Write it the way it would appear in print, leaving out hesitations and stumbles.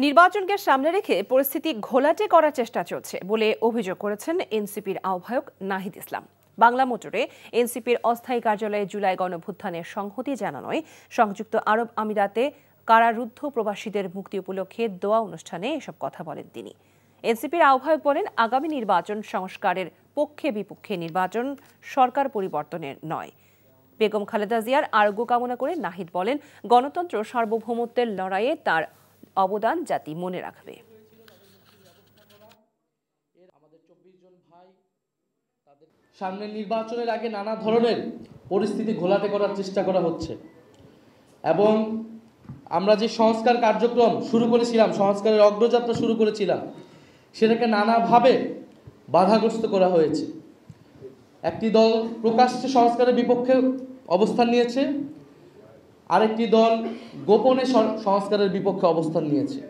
নির্বাচনকে সামনে রেখে পরিস্থিতি ঘোলাটে করার চেষ্টা চলছে বলে অভিযোগ করেছেন এনসিপির আহ্বায়ক নাহিদ ইসলাম। বাংলা মোটরে এনসিপির অস্থায়ী কার্যালয়ে জুলাই গণঅভ্যুত্থানের সংহতি জানানোয় সংযুক্ত আরব আমিরাতে কারারুদ্ধ প্রবাসীদের মুক্তি উপলক্ষে দোয়া অনুষ্ঠানে এসব কথা বলেন তিনি। এনসিপির আহ্বায়ক বলেন, আগামী নির্বাচন সংস্কারের পক্ষে বিপক্ষে নির্বাচন, সরকার পরিবর্তনের নয়। বেগম খালেদা জিয়ার আরোগ্য কামনা করে নাহিদ বলেন, গণতন্ত্র সার্বভৌমত্বের লড়াইয়ে তার অবদান জাতি মনে রাখবে। সামনের নির্বাচনের আগে নানা ধরনের পরিস্থিতি ঘোলাটে করার চেষ্টা করা হচ্ছে এবং আমরা যে সংস্কার কার্যক্রম শুরু করেছিলাম, সংস্কারের অগ্রযাত্রা শুরু করেছিলাম, সেটাকে নানাভাবে বাধাগ্রস্ত করা হয়েছে। একটি দল প্রকাশ্যে সংস্কারের বিপক্ষে অবস্থান নিয়েছে, আরেকটি দল গোপনে সংস্কারের বিপক্ষে অবস্থান নিয়েছে।